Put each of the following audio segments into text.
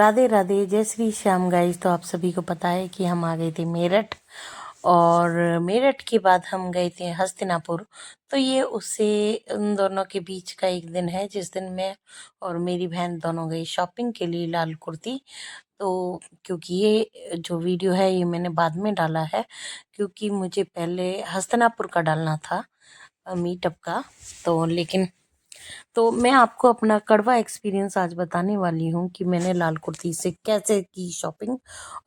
राधे राधे, जय श्री श्याम गाइस। तो आप सभी को पता है कि हम आ गए थे मेरठ, और मेरठ के बाद हम गए थे हस्तिनापुर। तो ये उससे उन दोनों के बीच का एक दिन है जिस दिन मैं और मेरी बहन दोनों गई शॉपिंग के लिए लाल कुर्ती। तो क्योंकि ये जो वीडियो है ये मैंने बाद में डाला है, क्योंकि मुझे पहले हस्तिनापुर का डालना था मीटअप का। तो लेकिन तो मैं आपको अपना कड़वा एक्सपीरियंस आज बताने वाली हूँ कि मैंने लाल कुर्ती से कैसे की शॉपिंग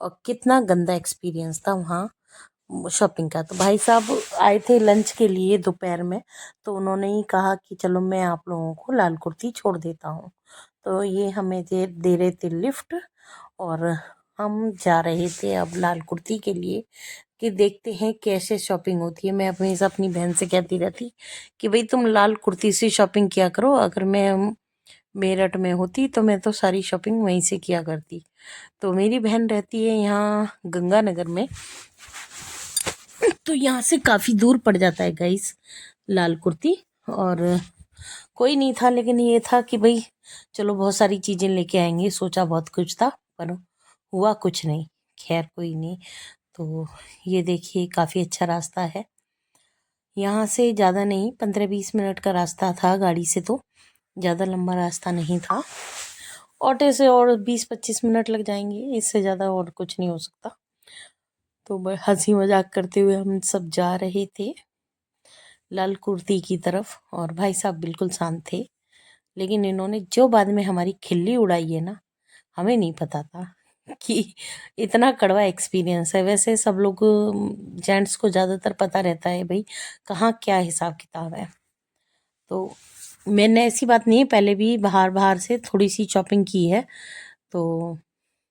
और कितना गंदा एक्सपीरियंस था वहाँ शॉपिंग का। तो भाई साहब आए थे लंच के लिए दोपहर में, तो उन्होंने ही कहा कि चलो मैं आप लोगों को लाल कुर्ती छोड़ देता हूँ। तो ये हमें दे रहे थे लिफ्ट, और हम जा रहे थे अब लाल कुर्ती के लिए कि देखते हैं कैसे शॉपिंग होती है। मैं हमेशा अपनी बहन से कहती रहती कि भाई तुम लाल कुर्ती से शॉपिंग किया करो, अगर मैं मेरठ में होती तो मैं तो सारी शॉपिंग वहीं से किया करती। तो मेरी बहन रहती है यहाँ गंगानगर में, तो यहाँ से काफ़ी दूर पड़ जाता है गाइस लाल कुर्ती। और कोई नहीं था, लेकिन ये था कि भाई चलो बहुत सारी चीज़ें लेके आएंगे, सोचा बहुत कुछ था पर हुआ कुछ नहीं। खैर कोई नहीं। तो ये देखिए काफ़ी अच्छा रास्ता है यहाँ से, ज़्यादा नहीं 15-20 मिनट का रास्ता था गाड़ी से, तो ज़्यादा लंबा रास्ता नहीं था। ऑटो से और 20-25 मिनट लग जाएंगे, इससे ज़्यादा और कुछ नहीं हो सकता। तो हंसी मजाक करते हुए हम सब जा रहे थे लाल कुर्ती की तरफ, और भाई साहब बिल्कुल शांत थे। लेकिन इन्होंने जो बाद में हमारी खिल्ली उड़ाई है ना, हमें नहीं पता था कि इतना कड़वा एक्सपीरियंस है। वैसे सब लोग जेंट्स को ज़्यादातर पता रहता है भाई कहाँ क्या हिसाब किताब है। तो मैंने ऐसी बात नहीं है, पहले भी बाहर बाहर से थोड़ी सी शॉपिंग की है। तो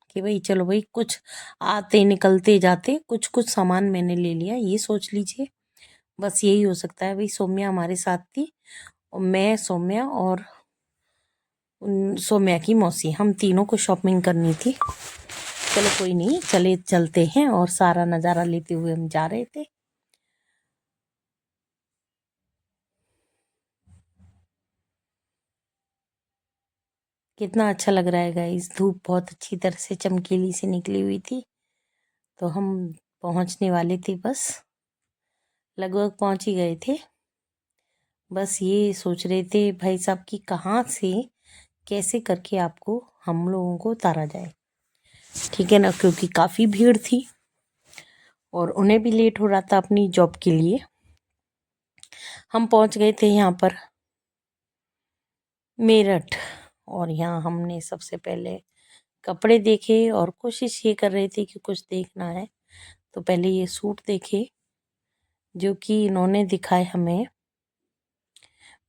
कि भाई चलो भाई कुछ आते निकलते जाते कुछ कुछ सामान मैंने ले लिया, ये सोच लीजिए। बस यही हो सकता है। भाई सौम्या हमारे साथ थी, और मैं, सौम्या और सौम्या की मौसी, हम तीनों को शॉपिंग करनी थी। चलो कोई नहीं, चलते हैं। और सारा नज़ारा लेते हुए हम जा रहे थे। कितना अच्छा लग रहा है गाइस, धूप बहुत अच्छी तरह से चमकीली से निकली हुई थी। तो हम पहुंचने वाले थे, बस लगभग पहुंच ही गए थे। बस ये सोच रहे थे भाई साहब कि कहाँ से कैसे करके आपको हम लोगों को उतारा जाए, ठीक है ना, क्योंकि काफ़ी भीड़ थी और उन्हें भी लेट हो रहा था अपनी जॉब के लिए। हम पहुंच गए थे यहाँ पर मेरठ, और यहाँ हमने सबसे पहले कपड़े देखे और कोशिश ये कर रहे थे कि कुछ देखना है। तो पहले ये सूट देखे जो कि इन्होंने दिखाए हमें,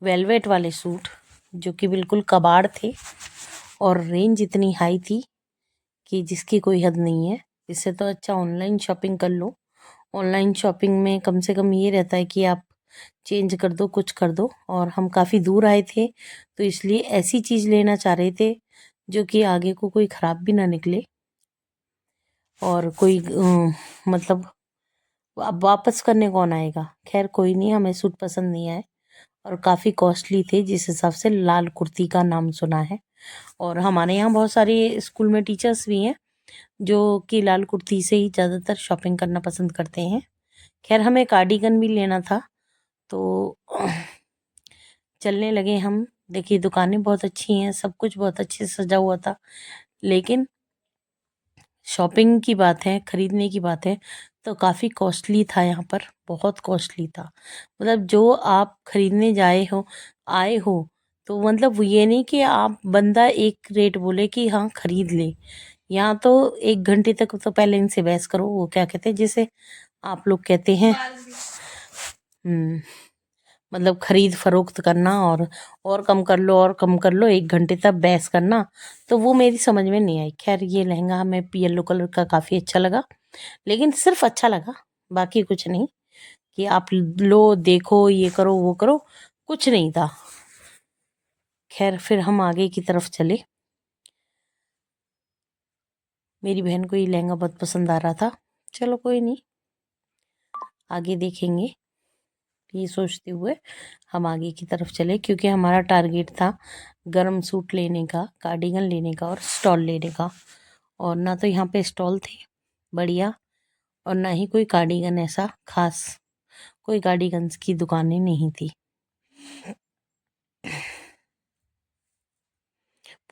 वेलवेट वाले सूट जो कि बिल्कुल कबाड़ थे, और रेंज इतनी हाई थी कि जिसकी कोई हद नहीं है। इससे तो अच्छा ऑनलाइन शॉपिंग कर लो। ऑनलाइन शॉपिंग में कम से कम ये रहता है कि आप चेंज कर दो, कुछ कर दो। और हम काफ़ी दूर आए थे, तो इसलिए ऐसी चीज़ लेना चाह रहे थे जो कि आगे को कोई ख़राब भी ना निकले, और कोई मतलब अब वापस करने कौन आएगा। खैर कोई नहीं, हमें सूट पसंद नहीं आए और काफ़ी कॉस्टली थे, जिस हिसाब से लाल कुर्ती का नाम सुना है। और हमारे यहाँ बहुत सारे स्कूल में टीचर्स भी हैं जो कि लाल कुर्ती से ही ज़्यादातर शॉपिंग करना पसंद करते हैं। खैर हमें कार्डिगन भी लेना था, तो चलने लगे हम। देखिए दुकानें बहुत अच्छी हैं, सब कुछ बहुत अच्छे से सजा हुआ था, लेकिन शॉपिंग की बात है, खरीदने की बात है, तो काफ़ी कॉस्टली था यहाँ पर, बहुत कॉस्टली था। मतलब जो आप खरीदने आए हो, तो मतलब वो ये नहीं कि आप बंदा एक रेट बोले कि हाँ खरीद ले। यहाँ तो 1 घंटे तक तो पहले इनसे बहस करो, वो क्या कहते हैं जिसे आप लोग कहते हैं, मतलब खरीद फरोख्त करना, और कम कर लो और कम कर लो, 1 घंटे तक बहस करना। तो वो मेरी समझ में नहीं आई। खैर ये लहंगा हमें येलो कलर का काफ़ी अच्छा लगा, लेकिन सिर्फ अच्छा लगा, बाकी कुछ नहीं कि आप लो देखो ये करो वो करो, कुछ नहीं था। खैर फिर हम आगे की तरफ चले। मेरी बहन को ये लहंगा बहुत पसंद आ रहा था। चलो कोई नहीं, आगे देखेंगे, ये सोचते हुए हम आगे की तरफ चले, क्योंकि हमारा टारगेट था गर्म सूट लेने का, कार्डिगन लेने का और स्टॉल लेने का। और ना तो यहाँ पे स्टॉल थे बढ़िया, और ना ही कोई कार्डिगन ऐसा खास, कोई कार्डिगन्स की दुकानें नहीं थी।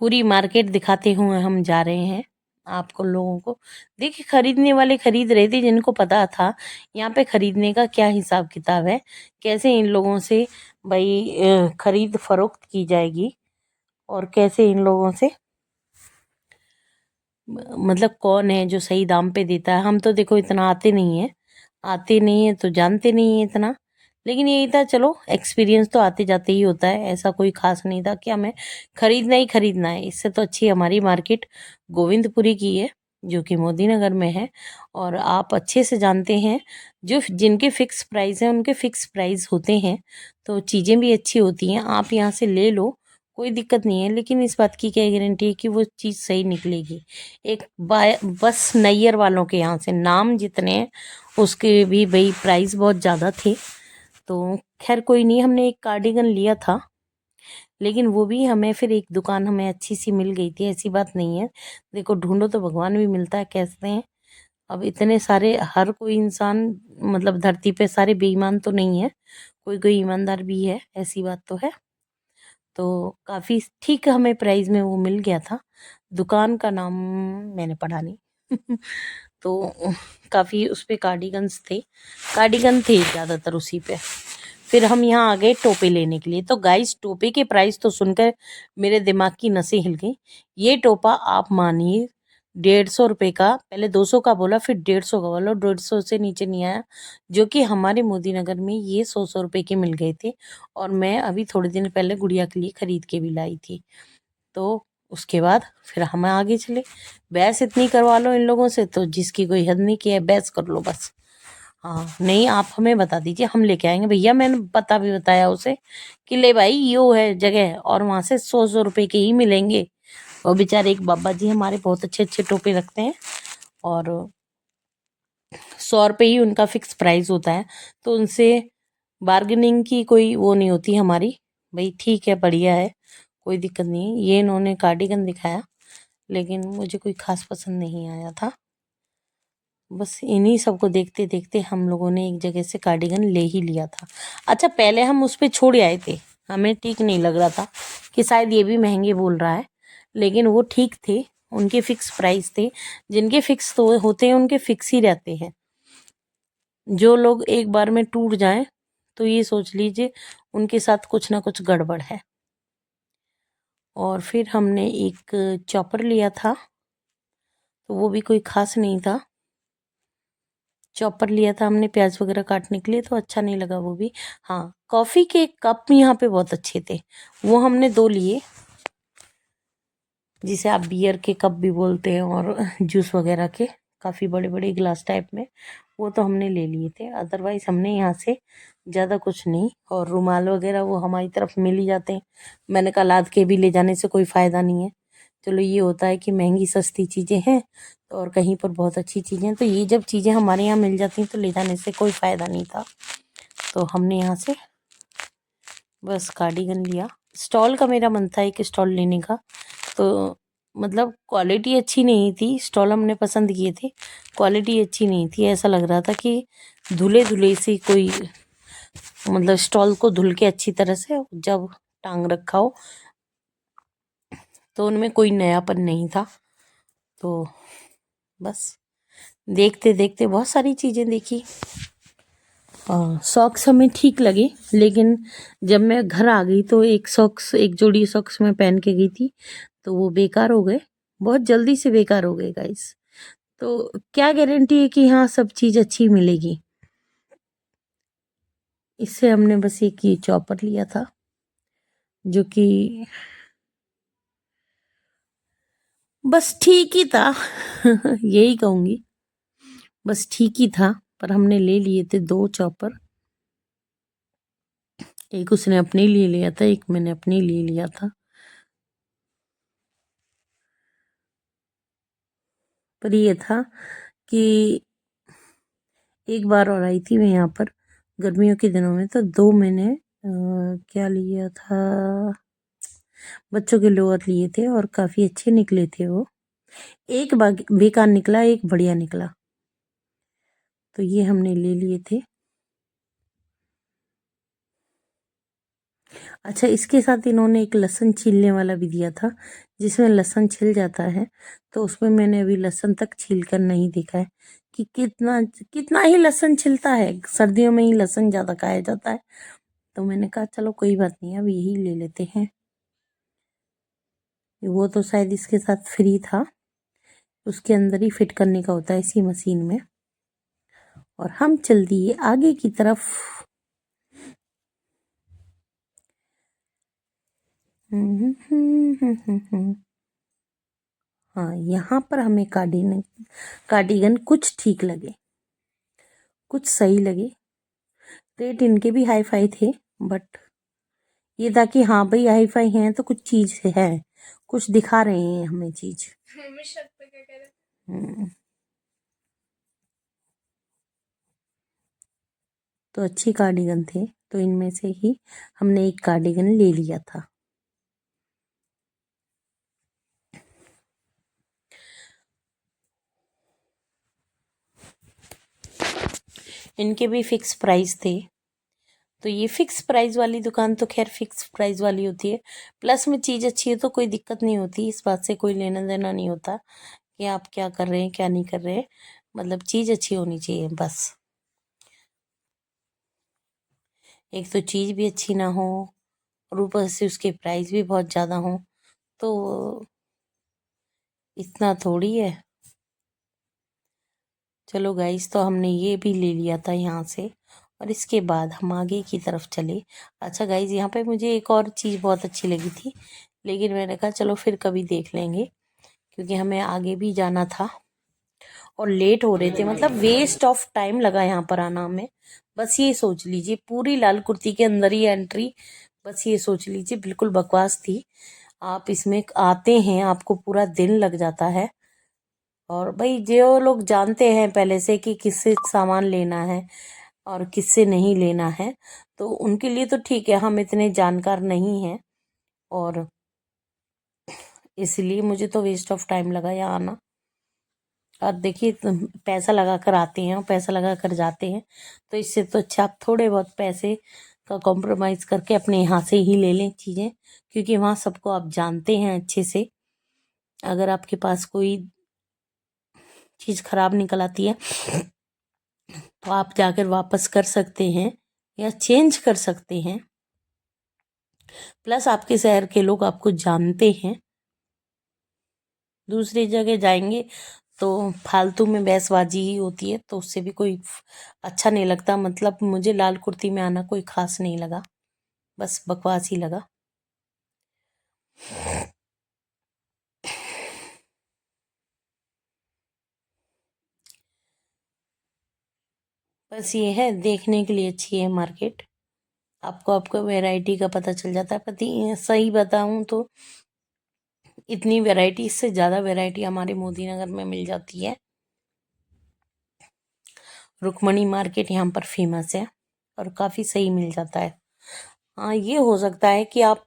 पूरी मार्केट दिखाते हुए हम जा रहे हैं आपको लोगों को। देखिए, खरीदने वाले खरीद रहे थे, जिनको पता था यहाँ पे खरीदने का क्या हिसाब किताब है, कैसे इन लोगों से भाई खरीद फरोख्त की जाएगी, और कैसे इन लोगों से मतलब कौन है जो सही दाम पे देता है। हम तो देखो इतना आते नहीं है तो जानते नहीं है इतना, लेकिन यही था, चलो एक्सपीरियंस तो आते जाते ही होता है, ऐसा कोई खास नहीं था कि हमें खरीदना ही खरीदना है। इससे तो अच्छी हमारी मार्केट गोविंदपुरी की है, जो कि मोदी नगर में है। और आप अच्छे से जानते हैं, जो जिनके फिक्स प्राइस हैं उनके फिक्स प्राइस होते हैं, तो चीज़ें भी अच्छी होती हैं। आप यहाँ से ले लो, कोई दिक्कत नहीं है, लेकिन इस बात की क्या गारंटी है कि वो चीज़ सही निकलेगी। एक बस नैयर वालों के यहाँ से नाम जितने हैं, उसके भी भाई प्राइस बहुत ज़्यादा थे। तो खैर कोई नहीं, हमने एक कार्डिगन लिया था, लेकिन वो भी हमें फिर एक दुकान हमें अच्छी सी मिल गई थी, ऐसी बात नहीं है। देखो, ढूंढो तो भगवान भी मिलता है, कहते हैं। अब इतने सारे, हर कोई इंसान मतलब धरती पे सारे बेईमान तो नहीं है, कोई कोई ईमानदार भी है, ऐसी बात तो है। तो काफ़ी ठीक हमें प्राइस में वो मिल गया था। दुकान का नाम मैंने पढ़ा नहीं तो काफ़ी उस पे कार्डिगन्स थे, कार्डिगन थे ज़्यादातर उसी पे। फिर हम यहाँ आ गए टोपे लेने के लिए। तो गाइस, टोपे के प्राइस तो सुनकर मेरे दिमाग की नसें हिल गई। ये टोपा आप मानिए 150 रुपये का, पहले 200 का बोला, फिर 150 का बोला, 150 से नीचे नहीं आया, जो कि हमारे मोदी नगर में ये 100 रुपये के मिल गए थे। और मैं अभी थोड़े दिन पहले गुड़िया के लिए खरीद के भी लाई थी। तो उसके बाद फिर हम आगे चले। बहस इतनी करवा लो इन लोगों से तो जिसकी कोई हद नहीं, की है बहस कर लो बस। हाँ, नहीं, आप हमें बता दीजिए, हम लेके आएंगे भैया। मैंने पता भी बताया उसे कि ले भाई, यो है जगह, और वहाँ से 100 100 रुपये के ही मिलेंगे। और बेचारे एक बाबा जी हमारे बहुत अच्छे अच्छे टोपे रखते हैं, और 100 रुपये ही उनका फिक्स प्राइस होता है। तो उनसे बार्गेनिंग की कोई वो नहीं होती हमारी। भाई ठीक है, बढ़िया है, कोई दिक्कत नहीं है। ये इन्होंने कार्डिगन दिखाया, लेकिन मुझे कोई खास पसंद नहीं आया था। बस इन्हीं सबको देखते देखते हम लोगों ने एक जगह से कार्डिगन ले ही लिया था। अच्छा, पहले हम उस पर छोड़ आए थे, हमें ठीक नहीं लग रहा था कि शायद ये भी महंगे बोल रहा है, लेकिन वो ठीक थे, उनके फिक्स प्राइस थे। जिनके फिक्स तो होते हैं उनके फिक्स ही रहते हैं। जो लोग एक बार में टूट जाएं तो ये सोच लीजिए उनके साथ कुछ ना कुछ गड़बड़ है। और फिर हमने एक चॉपर लिया था, तो वो भी कोई खास नहीं था। चॉपर लिया था हमने प्याज वगैरह काटने के लिए, तो अच्छा नहीं लगा वो भी। हाँ, कॉफ़ी के कप यहाँ पे बहुत अच्छे थे, वो हमने 2 लिए, जिसे आप बियर के कप भी बोलते हैं, और जूस वगैरह के काफ़ी बड़े बड़े गिलास टाइप में, वो तो हमने ले लिए थे। अदरवाइज़ हमने यहाँ से ज़्यादा कुछ नहीं। और रुमाल वगैरह वो हमारी तरफ मिल ही जाते हैं। मैंने कहा लाद के भी ले जाने से कोई फ़ायदा नहीं है। चलो, ये होता है कि महंगी सस्ती चीज़ें हैं तो, और कहीं पर बहुत अच्छी चीज़ें हैं, तो ये जब चीज़ें हमारे यहाँ मिल जाती हैं तो ले जाने से कोई फ़ायदा नहीं था। तो हमने यहाँ से बस कार्डिगन लिया। स्टॉल का मेरा मन था एक स्टॉल लेने का, तो मतलब क्वालिटी अच्छी नहीं थी। स्टॉल हमने पसंद किए थे, क्वालिटी अच्छी नहीं थी। ऐसा लग रहा था कि धुले धुले से कोई, मतलब स्टॉल को धुल के अच्छी तरह से जब टांग रखा हो, तो उनमें कोई नयापन नहीं था। तो बस देखते देखते बहुत सारी चीज़ें देखी। सॉक्स हमें ठीक लगे, लेकिन जब मैं घर आ गई तो एक जोड़ी सॉक्स मैं पहन के गई थी, तो वो बेकार हो गए, बहुत जल्दी से बेकार हो गए गाइस। तो क्या गारंटी है कि हाँ सब चीज़ अच्छी मिलेगी। इससे हमने बस एक ये चॉपर लिया था, जो कि बस ठीक ही था यही कहूँगी, बस ठीक ही था। पर हमने ले लिए थे 2 चॉपर, एक उसने अपने लिए लिया था, एक मैंने अपने लिए लिया था। पर ये था कि एक बार और आई थी मैं यहाँ पर गर्मियों के दिनों में, तो 2 मैंने क्या लिया था, बच्चों के लोअर लिए थे और काफ़ी अच्छे निकले थे वो। एक बेकार निकला, एक बढ़िया निकला, तो ये हमने ले लिए थे। अच्छा, इसके साथ इन्होंने एक लहसुन छीलने वाला भी दिया था, जिसमें लहसुन छिल जाता है। तो उसमें मैंने अभी लहसुन तक छील कर नहीं देखा है कि कितना कितना ही लहसुन छिलता है। सर्दियों में ही लहसुन ज़्यादा खाया जाता है, तो मैंने कहा चलो कोई बात नहीं, अब यही ले लेते हैं। वो तो शायद इसके साथ फ्री था, उसके अंदर ही फिट करने का होता है इसी मशीन में। और हम चल दिए आगे की तरफ। हाँ, यहाँ पर हमें कार्डिगन कुछ ठीक लगे, कुछ सही लगे। रेट इनके भी हाई फाई थे, बट ये था कि हाँ भाई हाई फाई हैं तो कुछ चीज है, कुछ दिखा रहे हैं हमें चीज। हम्म, तो अच्छी कार्डिगन थे, तो इनमें से ही हमने एक कार्डिगन ले लिया था। इनके भी फिक्स प्राइस थे, तो ये फिक्स प्राइस वाली दुकान तो खैर फिक्स प्राइस वाली होती है। प्लस में चीज़ अच्छी है तो कोई दिक्कत नहीं होती, इस बात से कोई लेना देना नहीं होता कि आप क्या कर रहे हैं क्या नहीं कर रहे हैं, मतलब चीज़ अच्छी होनी चाहिए बस। एक तो चीज़ भी अच्छी ना हो और ऊपर से उसके प्राइस भी बहुत ज़्यादा हो, तो इतना थोड़ी है। चलो गाइस, तो हमने ये भी ले लिया था यहाँ से, और इसके बाद हम आगे की तरफ चले। अच्छा गाइस, यहाँ पे मुझे एक और चीज़ बहुत अच्छी लगी थी, लेकिन मैंने कहा चलो फिर कभी देख लेंगे, क्योंकि हमें आगे भी जाना था और लेट हो रहे थे, मतलब वेस्ट ऑफ टाइम लगा यहाँ पर आना हमें। बस ये सोच लीजिए, पूरी लाल कुर्ती के अंदर ही एंट्री, बस ये सोच लीजिए बिल्कुल बकवास थी। आप इसमें आते हैं आपको पूरा दिन लग जाता है, और भाई जो लोग जानते हैं पहले से कि किससे सामान लेना है और किससे नहीं लेना है, तो उनके लिए तो ठीक है, हम इतने जानकार नहीं हैं, और इसलिए मुझे तो वेस्ट ऑफ टाइम लगा यहाँ आना। और देखिए, पैसा लगा कर आते हैं और पैसा लगा कर जाते हैं, तो इससे तो अच्छा आप थोड़े बहुत पैसे का कॉम्प्रोमाइज करके अपने यहाँ से ही ले लें चीज़ें, क्योंकि वहाँ सबको आप जानते हैं अच्छे से। अगर आपके पास कोई चीज़ खराब निकल आती है तो आप जाकर वापस कर सकते हैं या चेंज कर सकते हैं। प्लस आपके शहर के लोग आपको जानते हैं। दूसरी जगह जाएंगे तो फालतू में बहसबाजी ही होती है, तो उससे भी कोई अच्छा नहीं लगता। मतलब मुझे लाल कुर्ती में आना कोई खास नहीं लगा, बस बकवास ही लगा। बस ये है, देखने के लिए अच्छी है मार्केट, आपको वैरायटी का पता चल जाता है। पति सही बताऊं तो इतनी वैरायटी, इससे ज़्यादा वैरायटी हमारे मोदी नगर में मिल जाती है। रुक्मणी मार्केट यहाँ पर फेमस है और काफ़ी सही मिल जाता है। हाँ, ये हो सकता है कि आप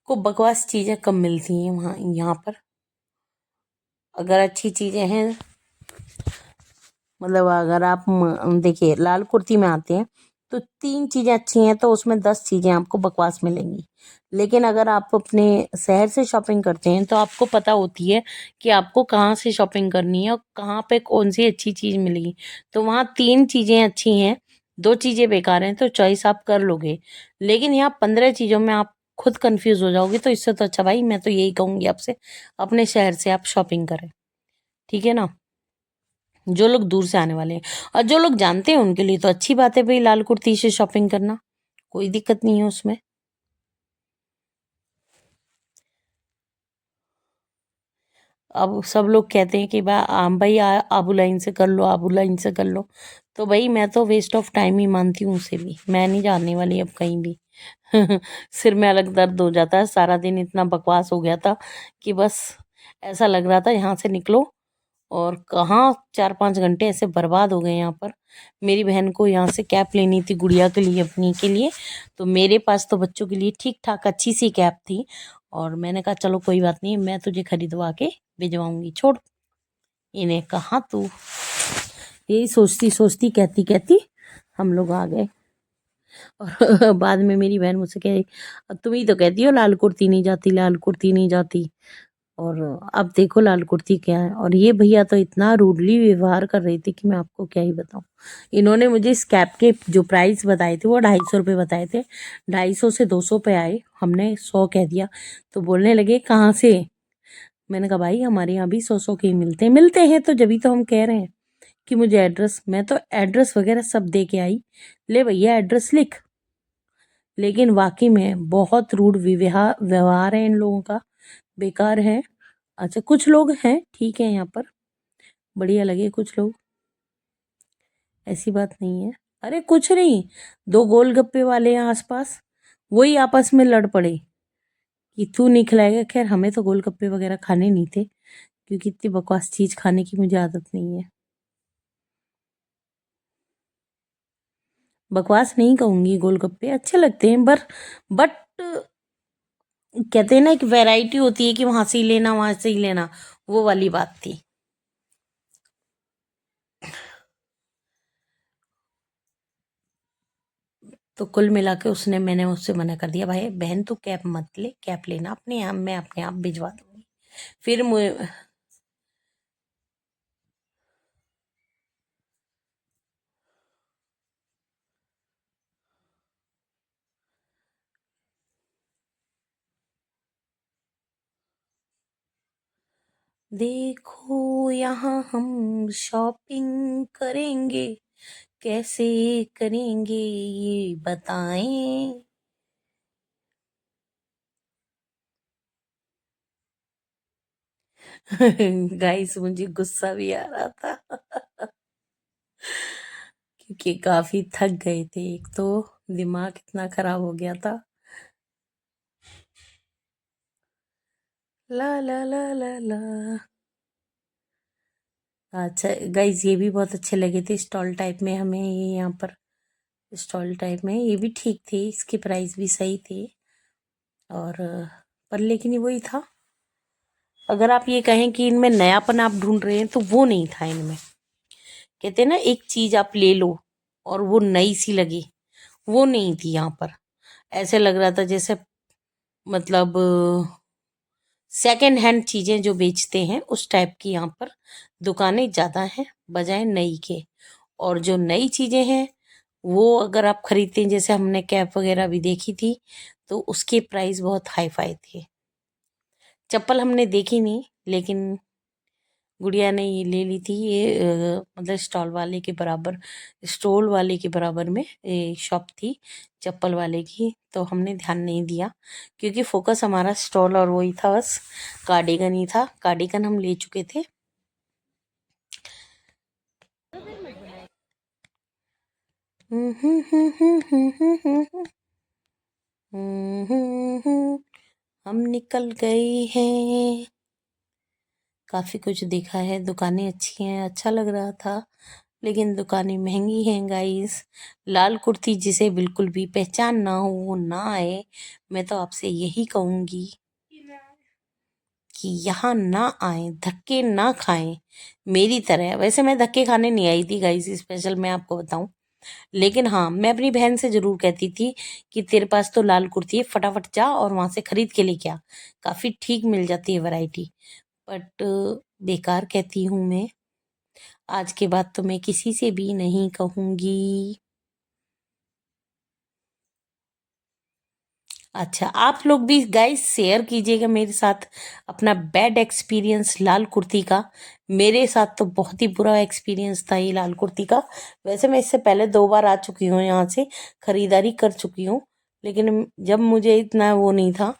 को बकवास चीज़ें कम मिलती हैं वहाँ, यहाँ पर अगर अच्छी चीज़ें हैं, मतलब अगर आप देखिए लाल कुर्ती में आते हैं तो 3 चीज़ें अच्छी हैं तो उसमें 10 चीज़ें आपको बकवास मिलेंगी। लेकिन अगर आप अपने शहर से शॉपिंग करते हैं तो आपको पता होती है कि आपको कहाँ से शॉपिंग करनी है और कहाँ पे कौन सी अच्छी चीज़ मिलेगी। तो वहाँ 3 चीज़ें अच्छी हैं, 2 चीज़ें बेकार हैं, तो चॉइस आप कर लोगे। लेकिन यहाँ 15 चीज़ों में आप खुद कंफ्यूज हो जाओगे, तो इससे तो अच्छा भाई मैं तो यही कहूँगी आपसे, अपने शहर से आप शॉपिंग करें, ठीक है ना। जो लोग दूर से आने वाले हैं और जो लोग जानते हैं उनके लिए तो अच्छी बात है भाई, लाल कुर्ती से शॉपिंग करना कोई दिक्कत नहीं है उसमें। अब सब लोग कहते हैं कि भाई आबू लाइन से कर लो, आबू लाइन से कर लो, तो भाई मैं तो वेस्ट ऑफ टाइम ही मानती हूँ उसे भी, मैं नहीं जाने वाली अब कहीं भी। सिर में अलग दर्द हो जाता है, सारा दिन इतना बकवास हो गया था कि बस ऐसा लग रहा था यहाँ से निकलो और कहाँ 4-5 घंटे ऐसे बर्बाद हो गए यहाँ पर। मेरी बहन को यहाँ से कैप लेनी थी गुड़िया के लिए, अपनी के लिए, तो मेरे पास तो बच्चों के लिए ठीक ठाक अच्छी सी कैप थी, और मैंने कहा चलो कोई बात नहीं, मैं तुझे खरीदवा के भिजवाऊंगी, छोड़ इन्हें। कहाँ तू, यही सोचती सोचती कहती कहती हम लोग आ गए। और बाद में मेरी बहन मुझसे कह रही, अब तुम ही तो कहती हो लाल कुर्ती नहीं जाती, लाल कुर्ती नहीं जाती, और अब देखो लाल कुर्ती क्या है। और ये भैया तो इतना रूडली व्यवहार कर रही थी कि मैं आपको क्या ही बताऊं। इन्होंने मुझे इस कैप के जो प्राइस बताए थे वो 250 रुपये बताए थे, 250 से 200 पे आए, हमने 100 कह दिया। तो बोलने लगे कहाँ से। मैंने कहा भाई हमारे यहाँ भी 100 के ही मिलते हैं तो जभी तो हम कह रहे हैं कि मुझे एड्रेस, मैं तो एड्रेस वगैरह सब दे के आई, ले भैया एड्रेस लिख। लेकिन वाकई में बहुत रूड व्यवहार है इन लोगों का, बेकार है। अच्छा कुछ लोग हैं ठीक है यहाँ पर, बढ़िया लगे कुछ लोग, ऐसी बात नहीं है। अरे कुछ नहीं, दो गोलगप्पे वाले हैं आसपास, वही आपस में लड़ पड़े कि तू नहीं खिलाएगा। खैर हमें तो गोलगप्पे वगैरह खाने नहीं थे, क्योंकि इतनी बकवास चीज खाने की मुझे आदत नहीं है। बकवास नहीं कहूंगी, गोलगप्पे अच्छे लगते हैं, बट कहते हैं ना एक वैरायटी होती है कि वहां से ही लेना वहां से ही लेना, वो वाली बात थी। तो कुल मिला के मैंने उससे मना कर दिया, भाई बहन तू कैप मत ले, कैप लेना अपने यहाँ, मैं अपने आप भिजवा दूंगी। फिर मुझे देखो यहाँ हम शॉपिंग करेंगे, कैसे करेंगे ये बताएं। गाइस मुझे गुस्सा भी आ रहा था क्योंकि काफी थक गए थे, एक तो दिमाग इतना खराब हो गया था। ला ला ला ला ला। अच्छा गाइस ये भी बहुत अच्छे लगे थे, स्टॉल टाइप में हमें, ये यहाँ पर स्टॉल टाइप में ये भी ठीक थे, इसके प्राइस भी सही थे। और पर लेकिन ये वही था, अगर आप ये कहें कि इनमें नयापन आप ढूंढ रहे हैं तो वो नहीं था इनमें। कहते हैं ना एक चीज आप ले लो और वो नई सी लगे, वो नहीं थी यहाँ पर। ऐसे लग रहा था जैसे मतलब सेकंड हैंड चीजें जो बेचते हैं उस टाइप की यहाँ पर दुकानें ज्यादा हैं बजाय नई के। और जो नई चीजें हैं वो अगर आप खरीदते हैं, जैसे हमने कैप वगैरह भी देखी थी, तो उसके प्राइस बहुत हाई फाई थे। चप्पल हमने देखी नहीं, लेकिन गुड़िया ने ये ले ली थी, ये मतलब स्टॉल वाले के बराबर में ये शॉप थी चप्पल वाले की, तो हमने ध्यान नहीं दिया क्योंकि फोकस हमारा स्टॉल और वही था, बस कार्डिगन ही था, कार्डिगन हम ले चुके थे। हम निकल गए हैं, काफी कुछ देखा है, दुकानें अच्छी हैं, अच्छा लग रहा था, लेकिन दुकानें महंगी हैं गाइस। लाल कुर्ती जिसे बिल्कुल भी पहचान ना हो वो ना आए। मैं तो आपसे यही कहूंगी कि यहाँ ना आए, धक्के ना खाएं मेरी तरह। वैसे मैं धक्के खाने नहीं आई थी गाइस स्पेशल, मैं आपको बताऊं, लेकिन हाँ मैं अपनी बहन से जरूर कहती थी कि तेरे पास तो लाल कुर्ती है, फटाफट जा और वहां से खरीद के लेके आ, काफी ठीक मिल जाती है वैरायटी। बट बेकार कहती हूँ मैं, आज के बाद तो मैं किसी से भी नहीं कहूंगी। अच्छा आप लोग भी गाइस शेयर कीजिएगा मेरे साथ अपना बैड एक्सपीरियंस लाल कुर्ती का। मेरे साथ तो बहुत ही बुरा एक्सपीरियंस था ये लाल कुर्ती का। वैसे मैं इससे पहले 2 बार आ चुकी हूँ यहाँ से, खरीदारी कर चुकी हूँ, लेकिन जब मुझे इतना वो नहीं था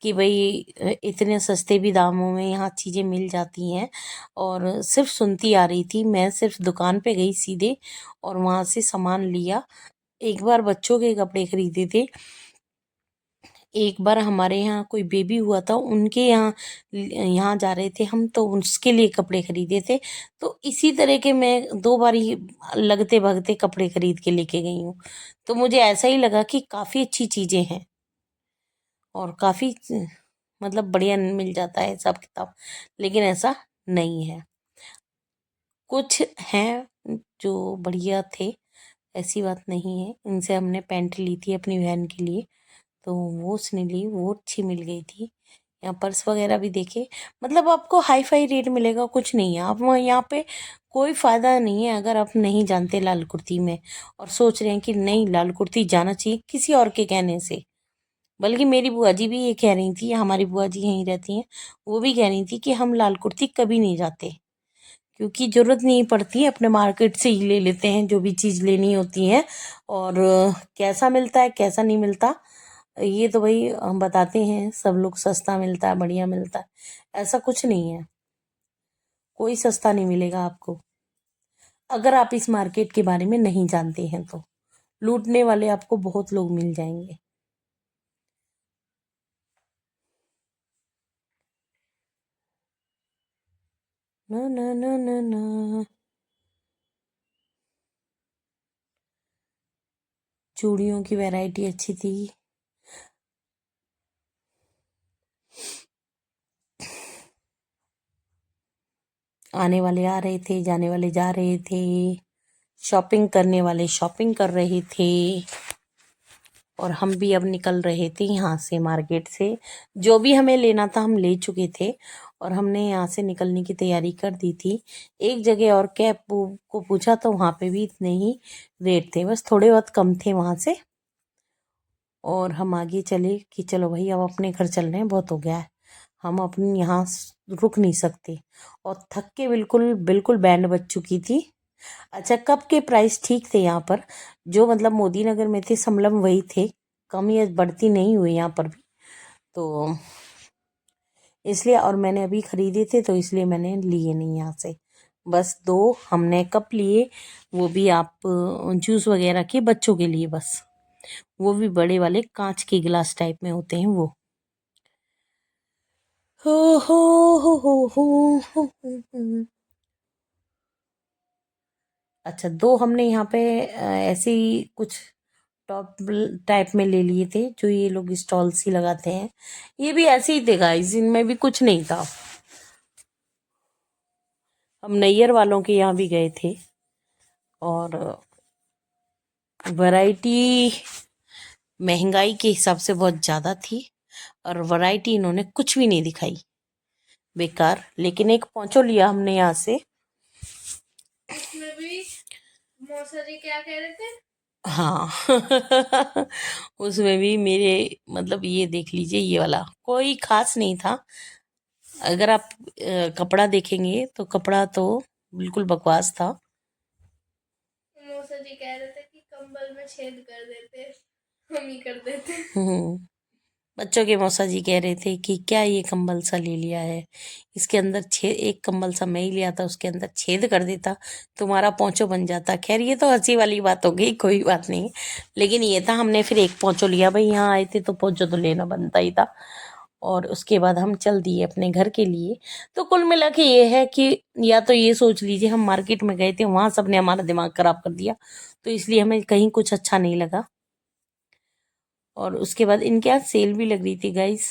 कि भाई इतने सस्ते भी दामों में यहाँ चीज़ें मिल जाती हैं, और सिर्फ सुनती आ रही थी, मैं सिर्फ दुकान पे गई सीधे और वहाँ से सामान लिया। एक बार बच्चों के कपड़े खरीदे थे, एक बार हमारे यहाँ कोई बेबी हुआ था, उनके यहाँ यहाँ जा रहे थे हम, तो उसके लिए कपड़े खरीदे थे। तो इसी तरह के मैं 2 बार ही लगते भागते कपड़े खरीद के लेके गई हूँ। तो मुझे ऐसा ही लगा कि काफ़ी अच्छी चीज़ें हैं और काफ़ी मतलब बढ़िया मिल जाता है हिसाब किताब, लेकिन ऐसा नहीं है। कुछ हैं जो बढ़िया थे, ऐसी बात नहीं है। इनसे हमने पैंट ली थी अपनी बहन के लिए, तो वो उसने ली, वो अच्छी मिल गई थी। यहाँ पर्स वगैरह भी देखे, मतलब आपको हाई फाई रेट मिलेगा कुछ नहीं है। आप यहाँ पे कोई फ़ायदा नहीं है अगर आप नहीं जानते लाल कुर्ती में और सोच रहे हैं कि नहीं लाल कुर्ती जाना चाहिए किसी और के कहने से। बल्कि मेरी बुआ जी भी ये कह रही थी, हमारी बुआ जी यहीं रहती हैं, वो भी कह रही थी कि हम लाल कुर्ती कभी नहीं जाते, क्योंकि ज़रूरत नहीं पड़ती, अपने मार्केट से ही ले लेते हैं जो भी चीज़ लेनी होती है। और कैसा मिलता है कैसा नहीं मिलता ये तो भाई हम बताते हैं, सब लोग सस्ता मिलता है बढ़िया मिलता है, ऐसा कुछ नहीं है। कोई सस्ता नहीं मिलेगा आपको अगर आप इस मार्केट के बारे में नहीं जानते हैं तो। लूटने वाले आपको बहुत लोग मिल जाएंगे। ना ना ना ना ना। चूड़ियों की वैरायटी अच्छी थी। आने वाले आ रहे थे, जाने वाले जा रहे थे, शॉपिंग करने वाले शॉपिंग कर रहे थे, और हम भी अब निकल रहे थे यहाँ से मार्केट से। जो भी हमें लेना था हम ले चुके थे और हमने यहाँ से निकलने की तैयारी कर दी थी। एक जगह और कैब को पूछा तो वहाँ पे भी इतने ही रेट थे, बस थोड़े बहुत कम थे वहाँ से। और हम आगे चले कि चलो भाई अब अपने घर चल रहे हैं, बहुत हो गया है, हम अपने यहाँ रुक नहीं सकते। और थक के बिल्कुल बिल्कुल बैंड बज चुकी थी। अच्छा, कप के प्राइस ठीक थे यहाँ पर, जो मतलब मोदी नगर में थे समलम वही थे, कम या बढ़ती नहीं हुई यहाँ पर भी। तो इसलिए, और मैंने अभी खरीदे थे तो इसलिए मैंने लिए नहीं यहाँ से। बस 2 हमने कप लिए, वो भी आप जूस वगैरह के बच्चों के लिए बस, वो भी बड़े वाले कांच के गिलास टाइप में होते हैं वो। हो हो हो। अच्छा, 2 हमने यहाँ पे ऐसे ही कुछ टॉप टाइप में ले लिए थे, जो ये लोग स्टॉल सी लगाते हैं। ये भी ऐसे ही थे गाइस, इनमें भी कुछ नहीं था। हम नैयर वालों के यहाँ भी गए थे और वैरायटी महंगाई के हिसाब से बहुत ज़्यादा थी और वैरायटी इन्होंने कुछ भी नहीं दिखाई, बेकार। लेकिन एक पोंचो लिया हमने यहाँ से। उसमें भी मौसा जी क्या कह रहे थे? हाँ उसमें भी मेरे मतलब ये देख लीजिए, ये वाला कोई खास नहीं था। अगर आप कपड़ा देखेंगे तो कपड़ा तो बिल्कुल बकवास था। मौसा जी कह रहे थे कि कंबल में छेद कर देते, हम ही कर देते। बच्चों के मौसा जी कह रहे थे कि क्या ये कंबल सा ले लिया है, इसके अंदर छेद, एक कंबल सा मैं ही लिया था, उसके अंदर छेद कर देता तुम्हारा पोंचो बन जाता। खैर ये तो हंसी वाली बात हो गई, कोई बात नहीं। लेकिन ये था, हमने फिर एक पोंचो लिया, भाई यहाँ आए थे तो पोंचो तो लेना बनता ही था। और उसके बाद हम चल दिए अपने घर के लिए। तो कुल मिला के ये है कि या तो ये सोच लीजिए हम मार्केट में गए थे, वहां सबने हमारा दिमाग खराब कर दिया, तो इसलिए हमें कहीं कुछ अच्छा नहीं लगा। और उसके बाद इनके यहाँ सेल भी लग रही थी गाइस,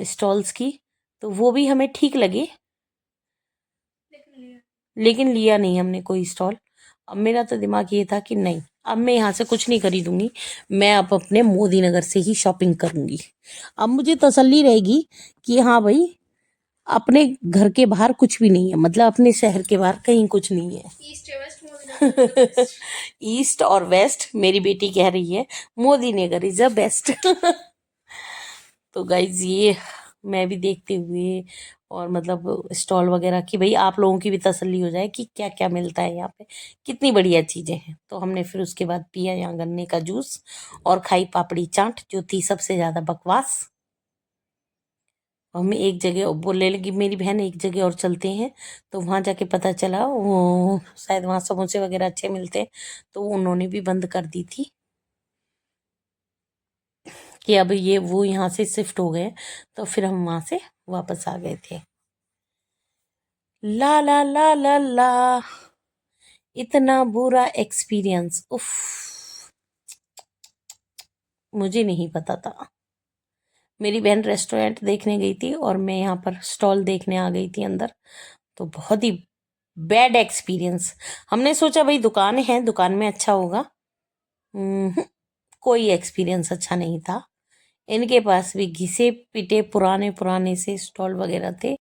स्टॉल्स की, तो वो भी हमें ठीक लगे, लेकिन लिया नहीं हमने कोई स्टॉल। अब मेरा तो दिमाग ये था कि नहीं, अब मैं यहाँ से कुछ नहीं खरीदूंगी, मैं अब अपने मोदी नगर से ही शॉपिंग करूंगी। अब मुझे तसल्ली रहेगी कि हाँ भाई, अपने घर के बाहर कुछ भी नहीं है, मतलब अपने शहर के बाहर कहीं कुछ नहीं है। ईस्ट या वेस्ट मोदी ईस्ट और वेस्ट मेरी बेटी कह रही है, मोदी नगर इज अ बेस्ट। तो गाइज ये मैं भी देखते हुए, और मतलब स्टॉल वगैरह की, भाई आप लोगों की भी तसल्ली हो जाए कि क्या क्या मिलता है यहाँ पे, कितनी बढ़िया चीज़ें हैं। तो हमने फिर उसके बाद पिया यहाँ गन्ने का जूस और खाई पापड़ी चाट, जो थी सबसे ज़्यादा बकवास। हमें एक जगह बोलने लगी मेरी बहन, एक जगह और चलते हैं, तो वहाँ जाके पता चला वो शायद वहाँ समोसे वगैरह अच्छे मिलते हैं, तो उन्होंने भी बंद कर दी थी। कि अब ये वो यहाँ से शिफ्ट हो गए, तो फिर हम वहाँ से वापस आ गए थे। ला ला ला ला ला, इतना बुरा एक्सपीरियंस, उफ, मुझे नहीं पता था। मेरी बहन रेस्टोरेंट देखने गई थी और मैं यहाँ पर स्टॉल देखने आ गई थी अंदर, तो बहुत ही बैड एक्सपीरियंस। हमने सोचा भाई दुकान है, दुकान में अच्छा होगा, कोई एक्सपीरियंस अच्छा नहीं था। इनके पास भी घिसे पिटे पुराने पुराने से स्टॉल वगैरह थे।